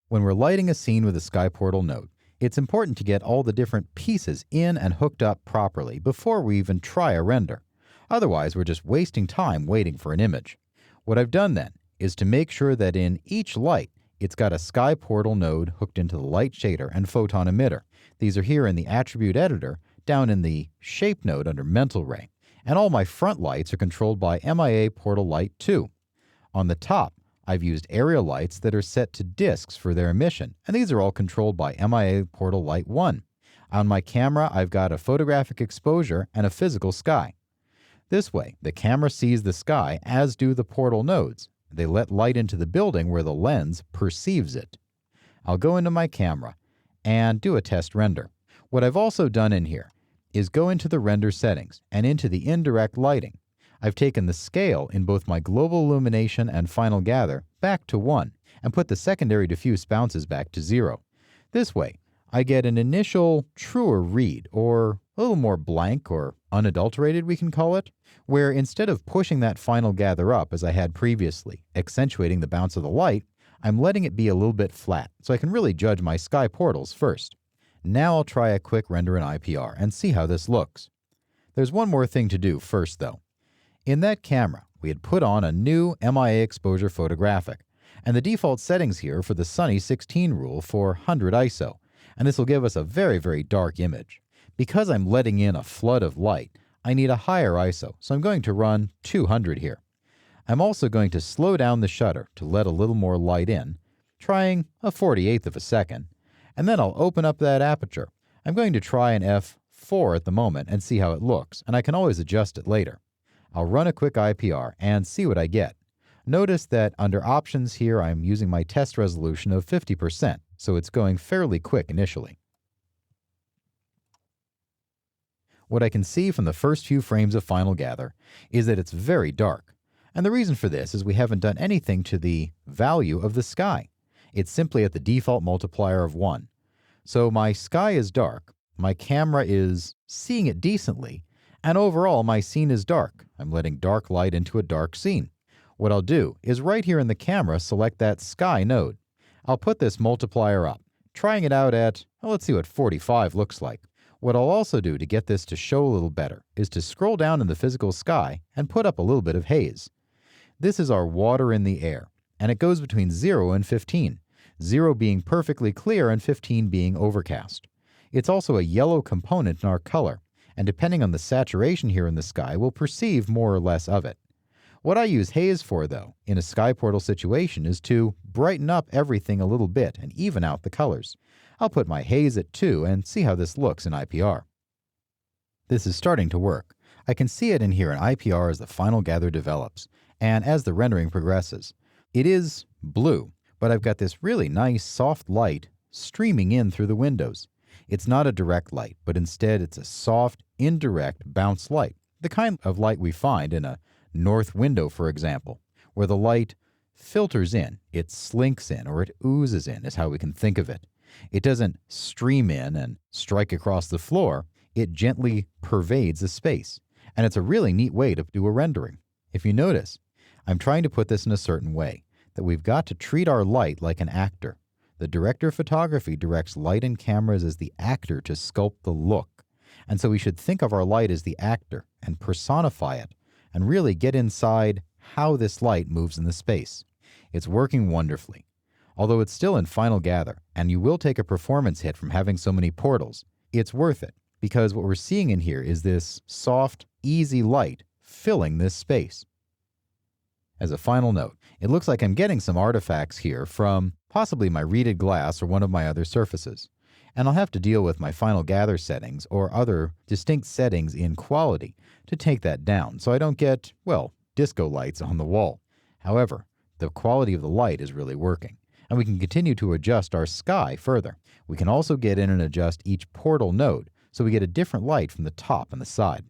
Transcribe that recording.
When we're lighting a scene with a Sky Portal node, it's important to get all the different pieces in and hooked up properly before we even try a render. Otherwise, we're just wasting time waiting for an image. What I've done then is to make sure that in each light, it's got a Sky Portal node hooked into the light shader and photon emitter. These are here in the attribute editor, down in the shape node under Mental Ray. And all my front lights are controlled by MIA Portal Light 2. On the top, I've used area lights that are set to disks for their emission, and these are all controlled by MIA Portal Light 1. On my camera, I've got a photographic exposure and a physical sky. This way, the camera sees the sky, as do the portal nodes. They let light into the building where the lens perceives it. I'll go into my camera and do a test render. What I've also done in here is go into the render settings and into the indirect lighting. I've taken the scale in both my global illumination and final gather back to 1 and put the secondary diffuse bounces back to 0. This way, I get an initial truer read, or a little more blank or unadulterated we can call it, where instead of pushing that final gather up as I had previously, accentuating the bounce of the light, I'm letting it be a little bit flat so I can really judge my sky portals first. Now I'll try a quick render in IPR and see how this looks. There's one more thing to do first though. In that camera, we had put on a new MIA exposure photographic, and the default settings here for the Sunny 16 rule for 100 ISO, and this will give us a very, very dark image. Because I'm letting in a flood of light, I need a higher ISO, so I'm going to run 200 here. I'm also going to slow down the shutter to let a little more light in, trying a 48th of a second, and then I'll open up that aperture. I'm going to try an f4 at the moment and see how it looks, and I can always adjust it later. I'll run a quick IPR and see what I get. Notice that under options here I'm using my test resolution of 50%, so it's going fairly quick initially. What I can see from the first few frames of Final Gather is that it's very dark. And the reason for this is we haven't done anything to the value of the sky. It's simply at the default multiplier of 1. So my sky is dark, my camera is seeing it decently, and overall my scene is dark. I'm letting dark light into a dark scene. What I'll do is right here in the camera select that sky node. I'll put this multiplier up, trying it out at, well, let's see what 45 looks like. What I'll also do to get this to show a little better is to scroll down in the physical sky and put up a little bit of haze. This is our water in the air, and it goes between 0 and 15, 0 being perfectly clear and 15 being overcast. It's also a yellow component in our color, and depending on the saturation here in the sky, we'll perceive more or less of it. What I use haze for, though, in a sky portal situation is to brighten up everything a little bit and even out the colors. I'll put my haze at 2 and see how this looks in IPR. This is starting to work. I can see it in here in IPR as the Final Gather develops, and as the rendering progresses. It is blue, but I've got this really nice soft light streaming in through the windows. It's not a direct light, but instead it's a soft, indirect bounce light, the kind of light we find in a north window, for example, where the light filters in, it slinks in, or it oozes in, is how we can think of it. It doesn't stream in and strike across the floor, it gently pervades the space. And it's a really neat way to do a rendering. If you notice, I'm trying to put this in a certain way, that we've got to treat our light like an actor. The director of photography directs light and cameras as the actor to sculpt the look. And so we should think of our light as the actor and personify it, and really get inside how this light moves in the space. It's working wonderfully. Although it's still in Final Gather, and you will take a performance hit from having so many portals, it's worth it, because what we're seeing in here is this soft, easy light filling this space. As a final note, it looks like I'm getting some artifacts here from possibly my reeded glass or one of my other surfaces. And I'll have to deal with my Final Gather settings or other distinct settings in quality to take that down so I don't get, well, disco lights on the wall. However, the quality of the light is really working, and we can continue to adjust our sky further. We can also get in and adjust each portal node so we get a different light from the top and the side.